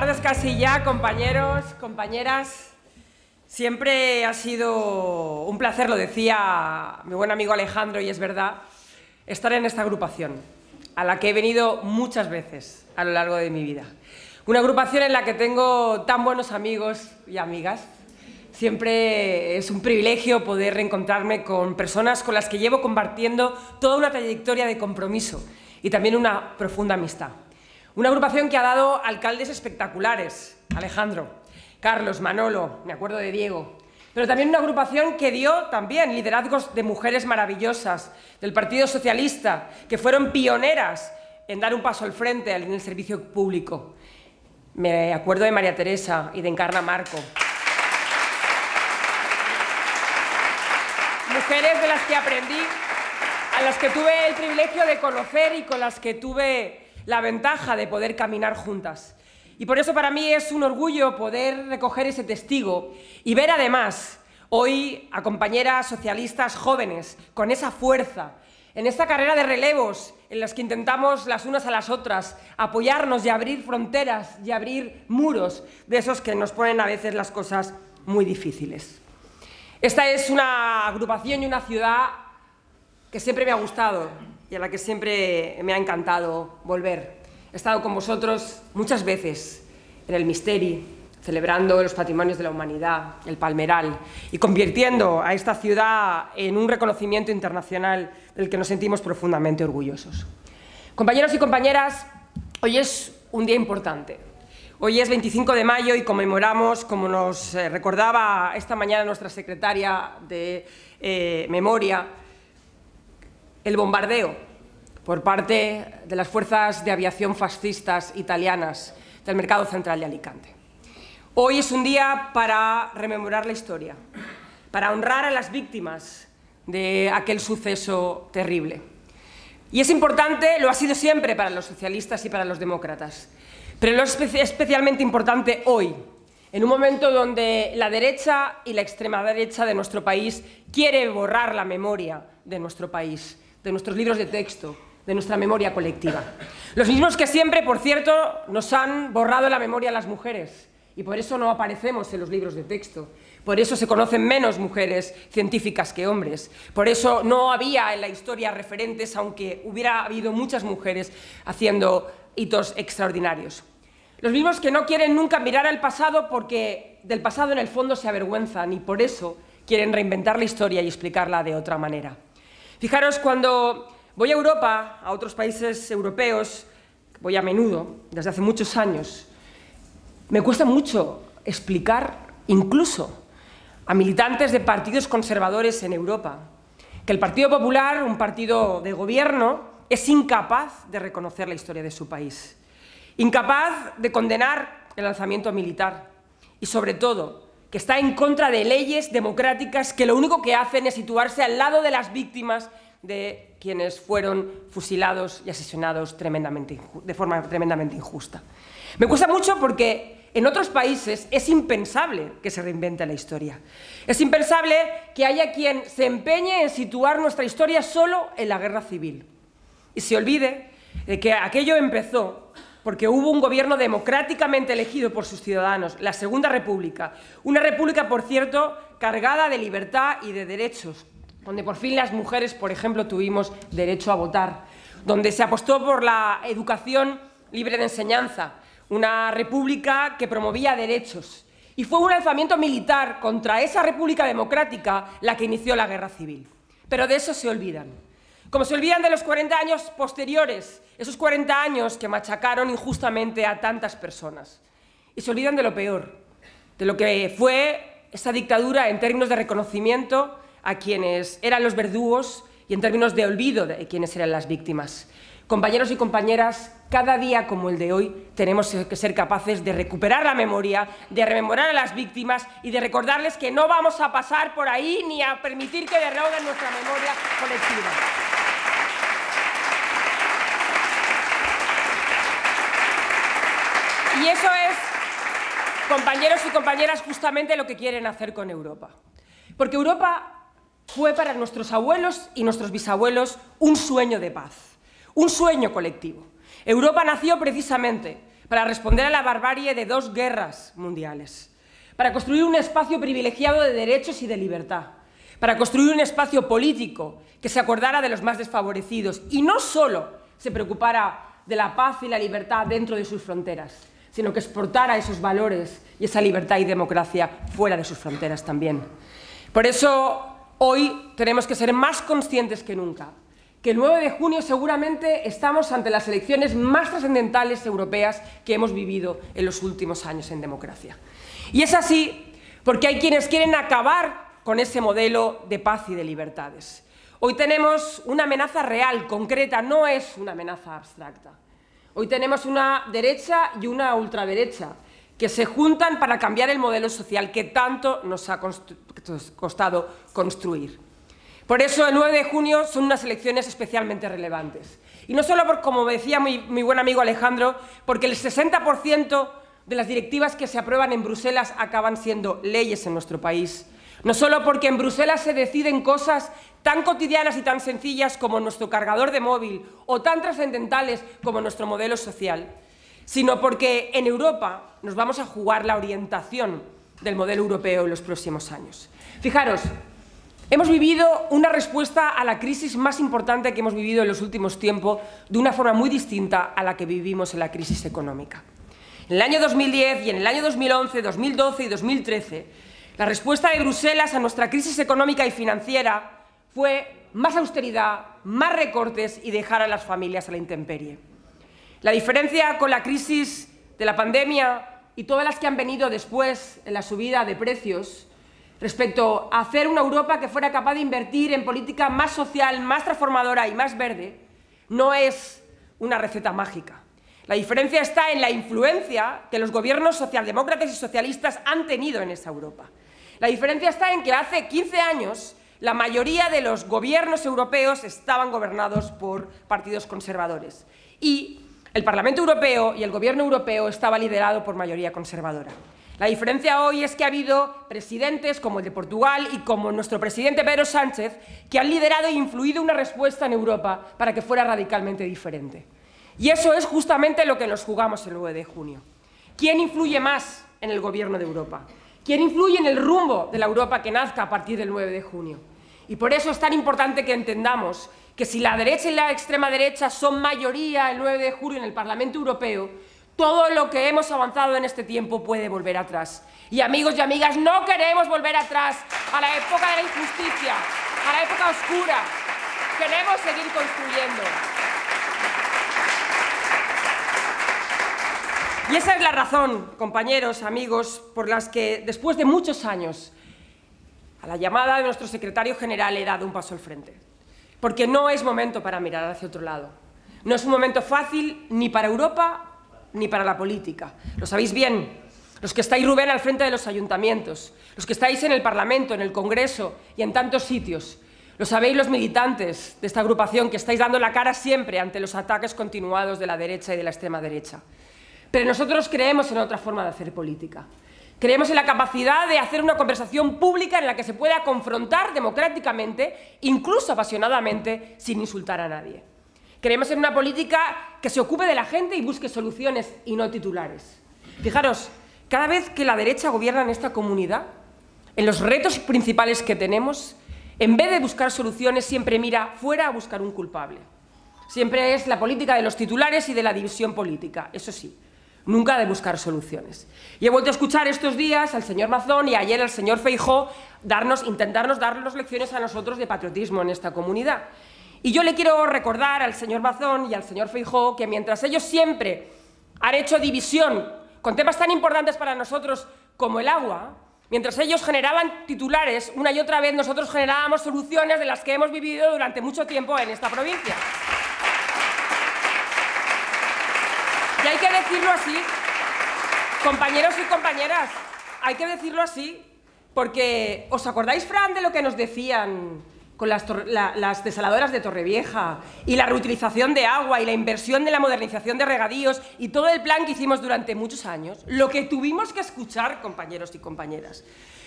tardes casi ya, compañeros, compañeras. Siempre ha sido un placer, lo decía mi buen amigo Alejandro, y es verdad, estar en esta agrupación, a la que he venido muchas veces a lo largo de mi vida. Una agrupación en la que tengo tan buenos amigos y amigas. Siempre es un privilegio poder reencontrarme con personas con las que llevo compartiendo toda una trayectoria de compromiso y también una profunda amistad. Una agrupación que ha dado alcaldes espectaculares, Alejandro, Carlos, Manolo, me acuerdo de Diego, pero también una agrupación que dio también liderazgos de mujeres maravillosas del Partido Socialista, que fueron pioneras en dar un paso al frente en el servicio público. Me acuerdo de María Teresa y de Encarna Marco. Mujeres de las que aprendí, a las que tuve el privilegio de conocer y con las que tuve la ventaja de poder caminar juntas. Y por eso para mí es un orgullo poder recoger ese testigo y ver además hoy a compañeras socialistas jóvenes con esa fuerza, en esta carrera de relevos en las que intentamos las unas a las otras apoyarnos y abrir fronteras y abrir muros de esos que nos ponen a veces las cosas muy difíciles. Esta es una agrupación y una ciudad que siempre me ha gustado y a la que siempre me ha encantado volver. He estado con vosotros muchas veces en el Misteri, celebrando los patrimonios de la humanidad, el Palmeral, y convirtiendo a esta ciudad en un reconocimiento internacional del que nos sentimos profundamente orgullosos. Compañeros y compañeras, hoy es un día importante. Hoy es 25 de mayo y conmemoramos, como nos recordaba esta mañana nuestra secretaria de Memoria, el bombardeo por parte de las fuerzas de aviación fascistas italianas del Mercado Central de Alicante. Hoy es un día para rememorar la historia, para honrar a las víctimas de aquel suceso terrible. Y es importante, lo ha sido siempre para los socialistas y para los demócratas, pero lo es especialmente importante hoy, en un momento donde la derecha y la extrema derecha de nuestro país quiere borrar la memoria de nuestro país, de nuestros libros de texto, de nuestra memoria colectiva. Los mismos que siempre, por cierto, nos han borrado la memoria a las mujeres y por eso no aparecemos en los libros de texto. Por eso se conocen menos mujeres científicas que hombres. Por eso no había en la historia referentes, aunque hubiera habido muchas mujeres haciendo hitos extraordinarios. Los mismos que no quieren nunca mirar al pasado porque del pasado en el fondo se avergüenzan y por eso quieren reinventar la historia y explicarla de otra manera. Fijaros, cuando voy a Europa, a otros países europeos, voy a menudo, desde hace muchos años, me cuesta mucho explicar, incluso a militantes de partidos conservadores en Europa, que el Partido Popular, un partido de gobierno, es incapaz de reconocer la historia de su país, incapaz de condenar el alzamiento militar y, sobre todo, que está en contra de leyes democráticas que lo único que hacen es situarse al lado de las víctimas de quienes fueron fusilados y asesinados de forma tremendamente injusta. Me cuesta mucho porque en otros países es impensable que se reinvente la historia. Es impensable que haya quien se empeñe en situar nuestra historia solo en la guerra civil y se olvide de que aquello empezó porque hubo un gobierno democráticamente elegido por sus ciudadanos, la Segunda República, una república, por cierto, cargada de libertad y de derechos, donde por fin las mujeres, por ejemplo, tuvimos derecho a votar, donde se apostó por la educación libre de enseñanza, una república que promovía derechos, y fue un alzamiento militar contra esa república democrática la que inició la guerra civil. Pero de eso se olvidan. Como se olvidan de los 40 años posteriores, esos 40 años que machacaron injustamente a tantas personas. Y se olvidan de lo peor, de lo que fue esa dictadura en términos de reconocimiento a quienes eran los verdugos y en términos de olvido de quienes eran las víctimas. Compañeros y compañeras, cada día como el de hoy tenemos que ser capaces de recuperar la memoria, de rememorar a las víctimas y de recordarles que no vamos a pasar por ahí ni a permitir que derroguen nuestra memoria colectiva. Y eso es, compañeros y compañeras, justamente lo que quieren hacer con Europa. Porque Europa fue para nuestros abuelos y nuestros bisabuelos un sueño de paz, un sueño colectivo. Europa nació precisamente para responder a la barbarie de 2 guerras mundiales, para construir un espacio privilegiado de derechos y de libertad, para construir un espacio político que se acordara de los más desfavorecidos y no solo se preocupara de la paz y la libertad dentro de sus fronteras, sino que exportara esos valores y esa libertad y democracia fuera de sus fronteras también. Por eso, hoy tenemos que ser más conscientes que nunca que el 9 de junio seguramente estamos ante las elecciones más trascendentales europeas que hemos vivido en los últimos años en democracia. Y es así porque hay quienes quieren acabar con ese modelo de paz y de libertades. Hoy tenemos una amenaza real, concreta, no es una amenaza abstracta. Hoy tenemos una derecha y una ultraderecha que se juntan para cambiar el modelo social que tanto nos ha costado construir. Por eso el 9 de junio son unas elecciones especialmente relevantes. Y no solo, como decía mi buen amigo Alejandro, porque el 60% de las directivas que se aprueban en Bruselas acaban siendo leyes en nuestro país. No solo porque en Bruselas se deciden cosas tan cotidianas y tan sencillas como nuestro cargador de móvil o tan trascendentales como nuestro modelo social, sino porque en Europa nos vamos a jugar la orientación del modelo europeo en los próximos años. Fijaros, hemos vivido una respuesta a la crisis más importante que hemos vivido en los últimos tiempos de una forma muy distinta a la que vivimos en la crisis económica. En el año 2010 y en el año 2011, 2012 y 2013, la respuesta de Bruselas a nuestra crisis económica y financiera fue más austeridad, más recortes y dejar a las familias a la intemperie. La diferencia con la crisis de la pandemia y todas las que han venido después en la subida de precios respecto a hacer una Europa que fuera capaz de invertir en política más social, más transformadora y más verde, no es una receta mágica. La diferencia está en la influencia que los gobiernos socialdemócratas y socialistas han tenido en esa Europa. La diferencia está en que hace 15 años la mayoría de los gobiernos europeos estaban gobernados por partidos conservadores y el Parlamento Europeo y el Gobierno europeo estaba liderado por mayoría conservadora. La diferencia hoy es que ha habido presidentes como el de Portugal y como nuestro presidente Pedro Sánchez que han liderado e influido una respuesta en Europa para que fuera radicalmente diferente. Y eso es justamente lo que nos jugamos el 9 de junio. ¿Quién influye más en el Gobierno de Europa? ¿Quién influye en el rumbo de la Europa que nazca a partir del 9 de junio? Y por eso es tan importante que entendamos que si la derecha y la extrema derecha son mayoría el 9 de junio en el Parlamento Europeo, todo lo que hemos avanzado en este tiempo puede volver atrás. Y amigos y amigas, no queremos volver atrás a la época de la injusticia, a la época oscura. Queremos seguir construyendo. Y esa es la razón, compañeros, amigos, por las que después de muchos años, a la llamada de nuestro secretario general he dado un paso al frente. Porque no es momento para mirar hacia otro lado. No es un momento fácil ni para Europa ni para la política. Lo sabéis bien, los que estáis, Rubén, al frente de los ayuntamientos, los que estáis en el Parlamento, en el Congreso y en tantos sitios. Lo sabéis los militantes de esta agrupación que estáis dando la cara siempre ante los ataques continuados de la derecha y de la extrema derecha. Pero nosotros creemos en otra forma de hacer política. Creemos en la capacidad de hacer una conversación pública en la que se pueda confrontar democráticamente, incluso apasionadamente, sin insultar a nadie. Creemos en una política que se ocupe de la gente y busque soluciones y no titulares. Fijaros, cada vez que la derecha gobierna en esta comunidad, en los retos principales que tenemos, en vez de buscar soluciones, siempre mira fuera a buscar un culpable. Siempre es la política de los titulares y de la división política, eso sí. Nunca de buscar soluciones. Y he vuelto a escuchar estos días al señor Mazón y ayer al señor Feijóo intentarnos darnos lecciones a nosotros de patriotismo en esta comunidad. Y yo le quiero recordar al señor Mazón y al señor Feijóo que mientras ellos siempre han hecho división con temas tan importantes para nosotros como el agua, mientras ellos generaban titulares una y otra vez, nosotros generábamos soluciones de las que hemos vivido durante mucho tiempo en esta provincia. Y hay que decirlo así, compañeros y compañeras, hay que decirlo así, porque ¿os acordáis, Fran, de lo que nos decían con las desaladoras de Torrevieja y la reutilización de agua y la inversión de la modernización de regadíos y todo el plan que hicimos durante muchos años? Lo que tuvimos que escuchar, compañeros y compañeras.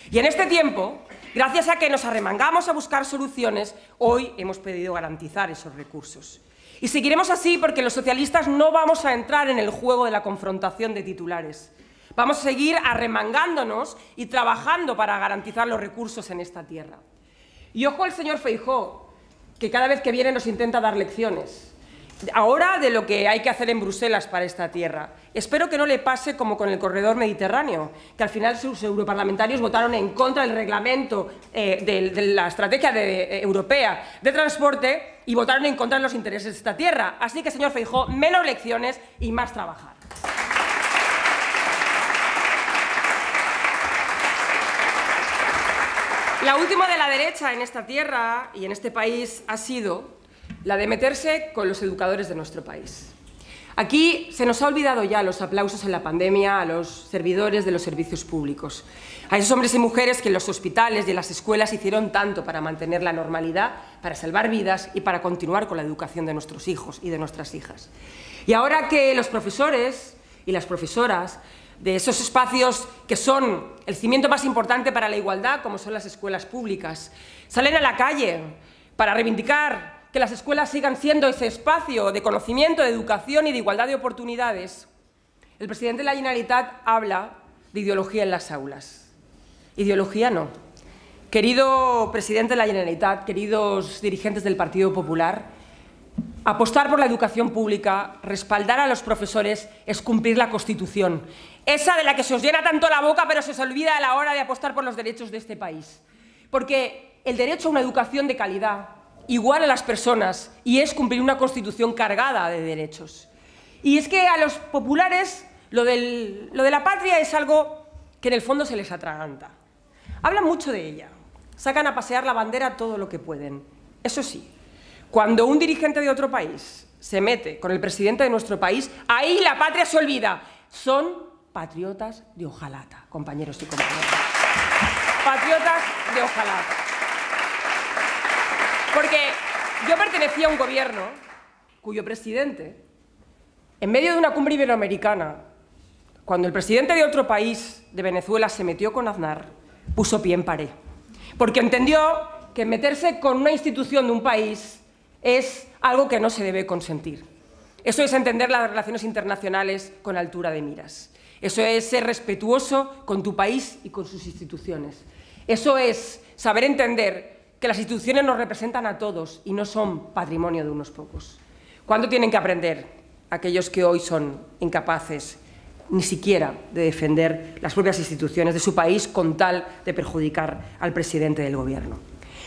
Y en este tiempo, gracias a que nos arremangamos a buscar soluciones, hoy hemos podido garantizar esos recursos. Y seguiremos así porque los socialistas no vamos a entrar en el juego de la confrontación de titulares. Vamos a seguir arremangándonos y trabajando para garantizar los recursos en esta tierra. Y ojo al señor Feijóo, que cada vez que viene nos intenta dar lecciones. Ahora de lo que hay que hacer en Bruselas para esta tierra. Espero que no le pase como con el corredor mediterráneo, que al final sus europarlamentarios votaron en contra del reglamento de la estrategia europea de transporte y votaron en contra de los intereses de esta tierra. Así que, señor Feijóo, menos lecciones y más trabajar. La última de la derecha en esta tierra y en este país ha sido la de meterse con los educadores de nuestro país. Aquí se nos ha olvidado ya los aplausos en la pandemia a los servidores de los servicios públicos, a esos hombres y mujeres que en los hospitales y en las escuelas hicieron tanto para mantener la normalidad, para salvar vidas y para continuar con la educación de nuestros hijos y de nuestras hijas. Y ahora que los profesores y las profesoras de esos espacios que son el cimiento más importante para la igualdad, como son las escuelas públicas, salen a la calle para reivindicar que las escuelas sigan siendo ese espacio de conocimiento, de educación y de igualdad de oportunidades, el presidente de la Generalitat habla de ideología en las aulas. Ideología no. Querido presidente de la Generalitat, queridos dirigentes del Partido Popular, apostar por la educación pública, respaldar a los profesores, es cumplir la Constitución. Esa de la que se os llena tanto la boca, pero se os olvida a la hora de apostar por los derechos de este país. Porque el derecho a una educación de calidad igual a las personas y es cumplir una Constitución cargada de derechos. Y es que a los populares lo de la patria es algo que en el fondo se les atraganta. Hablan mucho de ella, sacan a pasear la bandera todo lo que pueden. Eso sí, cuando un dirigente de otro país se mete con el presidente de nuestro país, ahí la patria se olvida. Son patriotas de hojalata, compañeros y compañeras. Patriotas de hojalata. Porque yo pertenecía a un gobierno cuyo presidente, en medio de una cumbre iberoamericana, cuando el presidente de otro país, de Venezuela, se metió con Aznar, puso pie en pared. Porque entendió que meterse con una institución de un país es algo que no se debe consentir. Eso es entender las relaciones internacionales con altura de miras. Eso es ser respetuoso con tu país y con sus instituciones. Eso es saber entender que las instituciones nos representan a todos y no son patrimonio de unos pocos. ¿Cuándo tienen que aprender aquellos que hoy son incapaces ni siquiera de defender las propias instituciones de su país con tal de perjudicar al presidente del gobierno?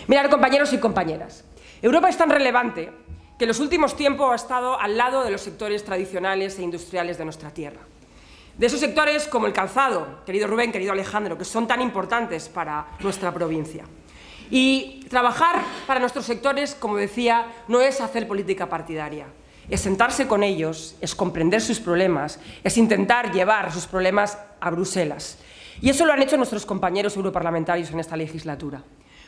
Mirad, compañeros y compañeras, Europa es tan relevante que en los últimos tiempos ha estado al lado de los sectores tradicionales e industriales de nuestra tierra. De esos sectores como el calzado, querido Rubén, querido Alejandro, que son tan importantes para nuestra provincia. Y trabajar para nuestros sectores, como decía, no es hacer política partidaria. Es sentarse con ellos, es comprender sus problemas, es intentar llevar sus problemas a Bruselas. Y eso lo han hecho nuestros compañeros europarlamentarios en esta legislatura.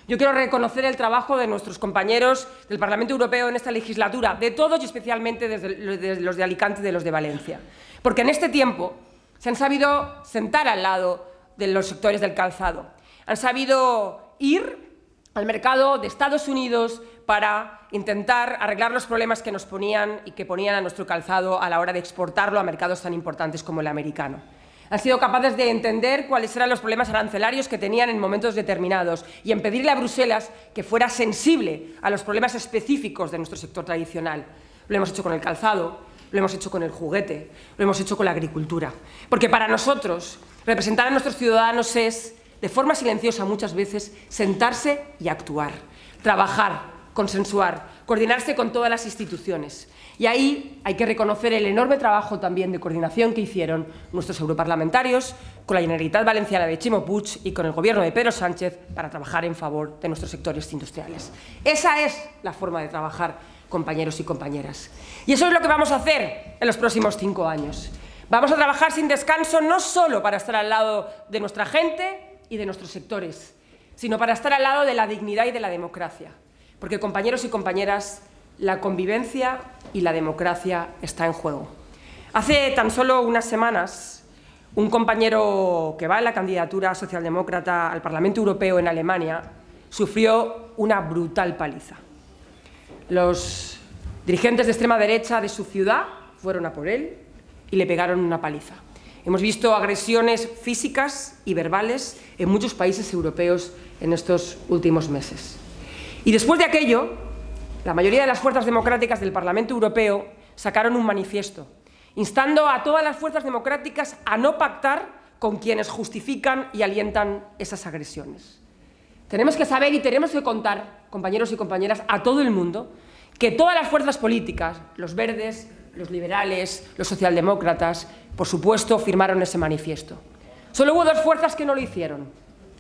Yo quiero reconocer el trabajo de nuestros compañeros del Parlamento Europeo en esta legislatura, de todos y especialmente desde los de Alicante y de los de Valencia. Porque en este tiempo se han sabido sentar al lado de los sectores del calzado. Han sabido ir al mercado de Estados Unidos para intentar arreglar los problemas que nos ponían y que ponían a nuestro calzado a la hora de exportarlo a mercados tan importantes como el americano. Han sido capaces de entender cuáles eran los problemas arancelarios que tenían en momentos determinados y en pedirle a Bruselas que fuera sensible a los problemas específicos de nuestro sector tradicional. Lo hemos hecho con el calzado, lo hemos hecho con el juguete, lo hemos hecho con la agricultura. Porque para nosotros, representar a nuestros ciudadanos es, de forma silenciosa muchas veces, sentarse y actuar, trabajar, consensuar, coordinarse con todas las instituciones. Y ahí hay que reconocer el enorme trabajo también de coordinación que hicieron nuestros europarlamentarios con la Generalitat Valenciana de Ximo Puig y con el Gobierno de Pedro Sánchez para trabajar en favor de nuestros sectores industriales. Esa es la forma de trabajar, compañeros y compañeras. Y eso es lo que vamos a hacer en los próximos 5 años. Vamos a trabajar sin descanso no solo para estar al lado de nuestra gente y de nuestros sectores, sino para estar al lado de la dignidad y de la democracia. Porque, compañeros y compañeras, la convivencia y la democracia está en juego. Hace tan solo unas semanas, un compañero que va en la candidatura socialdemócrata al Parlamento Europeo en Alemania sufrió una brutal paliza. Los Dirigentes de extrema derecha de su ciudad fueron a por él y le pegaron una paliza. Hemos visto agresiones físicas y verbales en muchos países europeos en estos últimos meses. Y después de aquello, la mayoría de las fuerzas democráticas del Parlamento Europeo sacaron un manifiesto instando a todas las fuerzas democráticas a no pactar con quienes justifican y alientan esas agresiones. Tenemos que saber y tenemos que contar, compañeros y compañeras, a todo el mundo, que todas las fuerzas políticas, los verdes, los liberales, los socialdemócratas, por supuesto, firmaron ese manifiesto. Solo hubo dos fuerzas que no lo hicieron: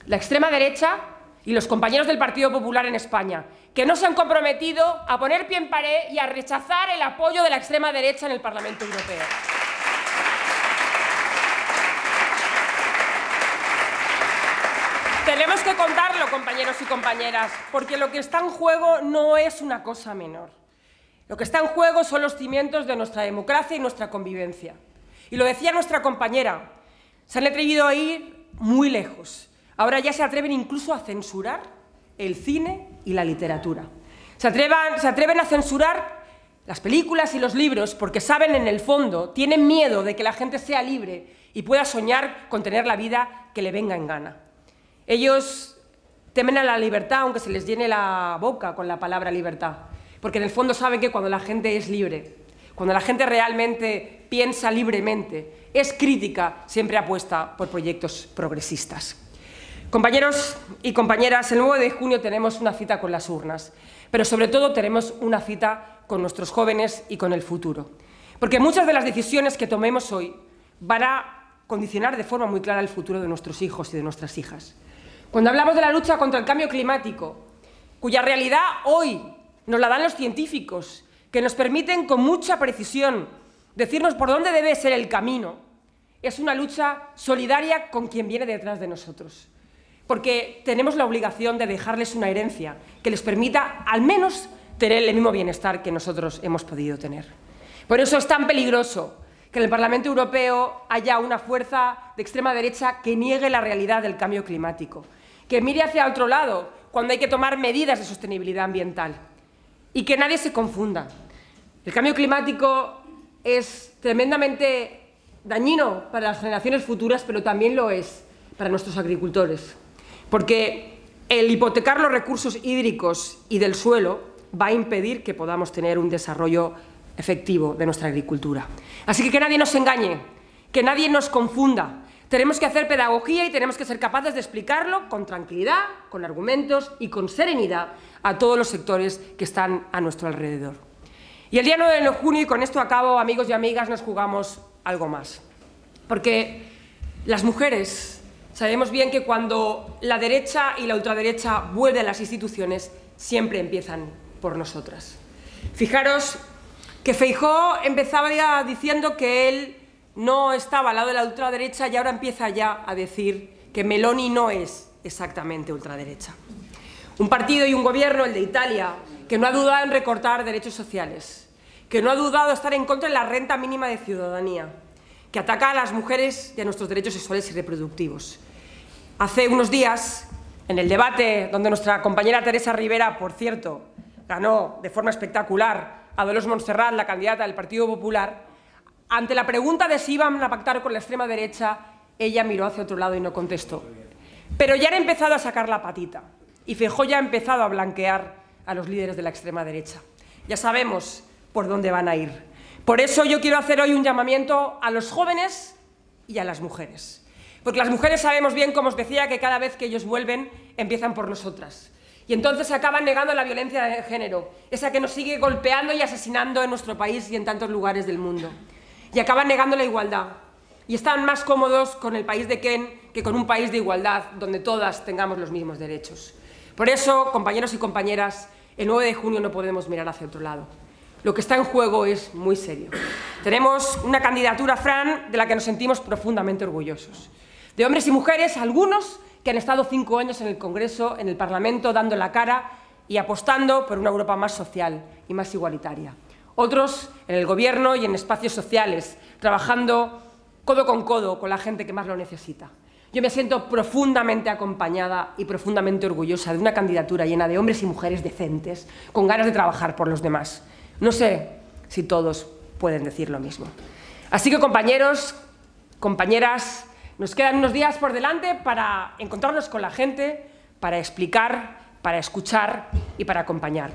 la extrema derecha y los compañeros del Partido Popular en España, que no se han comprometido a poner pie en pared y a rechazar el apoyo de la extrema derecha en el Parlamento Europeo. Tenemos que contarlo, compañeros y compañeras, porque lo que está en juego no es una cosa menor. Lo que está en juego son los cimientos de nuestra democracia y nuestra convivencia. Y lo decía nuestra compañera, se han atrevido a ir muy lejos. Ahora ya se atreven incluso a censurar el cine y la literatura. Se atreven a censurar las películas y los libros porque saben en el fondo, tienen miedo de que la gente sea libre y pueda soñar con tener la vida que le venga en gana. Ellos temen a la libertad, aunque se les llene la boca con la palabra libertad, porque en el fondo saben que cuando la gente es libre, cuando la gente realmente piensa libremente, es crítica, siempre apuesta por proyectos progresistas. Compañeros y compañeras, el 9 de junio tenemos una cita con las urnas, pero sobre todo tenemos una cita con nuestros jóvenes y con el futuro. Porque muchas de las decisiones que tomemos hoy van a condicionar de forma muy clara el futuro de nuestros hijos y de nuestras hijas. Cuando hablamos de la lucha contra el cambio climático, cuya realidad hoy nos la dan los científicos, que nos permiten con mucha precisión decirnos por dónde debe ser el camino, es una lucha solidaria con quien viene detrás de nosotros. Porque tenemos la obligación de dejarles una herencia que les permita al menos tener el mismo bienestar que nosotros hemos podido tener. Por eso es tan peligroso que en el Parlamento Europeo haya una fuerza de extrema derecha que niegue la realidad del cambio climático, que mire hacia otro lado cuando hay que tomar medidas de sostenibilidad ambiental y que nadie se confunda. El cambio climático es tremendamente dañino para las generaciones futuras, pero también lo es para nuestros agricultores. Porque el hipotecar los recursos hídricos y del suelo va a impedir que podamos tener un desarrollo efectivo de nuestra agricultura. Así que nadie nos engañe, que nadie nos confunda. Tenemos que hacer pedagogía y tenemos que ser capaces de explicarlo con tranquilidad, con argumentos y con serenidad a todos los sectores que están a nuestro alrededor. Y el día 9 de junio, y con esto acabo, amigos y amigas, nos jugamos algo más. Porque las mujeres sabemos bien que cuando la derecha y la ultraderecha vuelven a las instituciones, siempre empiezan por nosotras. Fijaros que Feijóo empezaba ya diciendo que él no estaba al lado de la ultraderecha y ahora empieza ya a decir que Meloni no es exactamente ultraderecha. Un partido y un gobierno, el de Italia, que no ha dudado en recortar derechos sociales, que no ha dudado en estar en contra de la renta mínima de ciudadanía, que ataca a las mujeres y a nuestros derechos sexuales y reproductivos. Hace unos días, en el debate donde nuestra compañera Teresa Rivera, por cierto, ganó de forma espectacular a Dolors Montserrat, la candidata del Partido Popular, ante la pregunta de si iban a pactar con la extrema derecha, ella miró hacia otro lado y no contestó. Pero ya han empezado a sacar la patita y Feijóo ya ha empezado a blanquear a los líderes de la extrema derecha. Ya sabemos por dónde van a ir. Por eso yo quiero hacer hoy un llamamiento a los jóvenes y a las mujeres. Porque las mujeres sabemos bien, como os decía, que cada vez que ellos vuelven, empiezan por nosotras. Y entonces acaban negando la violencia de género, esa que nos sigue golpeando y asesinando en nuestro país y en tantos lugares del mundo. Y acaban negando la igualdad. Y están más cómodos con el país de Ken que con un país de igualdad, donde todas tengamos los mismos derechos. Por eso, compañeros y compañeras, el 9 de junio no podemos mirar hacia otro lado. Lo que está en juego es muy serio. Tenemos una candidatura, Fran, de la que nos sentimos profundamente orgullosos. De hombres y mujeres, algunos que han estado 5 años en el Congreso, en el Parlamento, dando la cara y apostando por una Europa más social y más igualitaria. Otros en el Gobierno y en espacios sociales, trabajando codo con la gente que más lo necesita. Yo me siento profundamente acompañada y profundamente orgullosa de una candidatura llena de hombres y mujeres decentes, con ganas de trabajar por los demás. No sé si todos pueden decir lo mismo. Así que, compañeros, compañeras, nos quedan unos días por delante para encontrarnos con la gente, para explicar, para escuchar y para acompañar.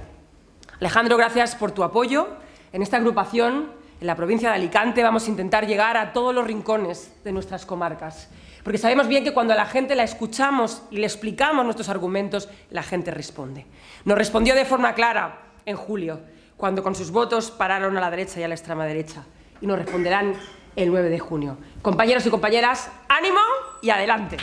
Alejandro, gracias por tu apoyo. En esta agrupación, en la provincia de Alicante, vamos a intentar llegar a todos los rincones de nuestras comarcas, porque sabemos bien que cuando a la gente la escuchamos y le explicamos nuestros argumentos, la gente responde. Nos respondió de forma clara en julio, cuando con sus votos pararon a la derecha y a la extrema derecha, y nos responderán el 9 de junio. Compañeros y compañeras, ánimo y adelante.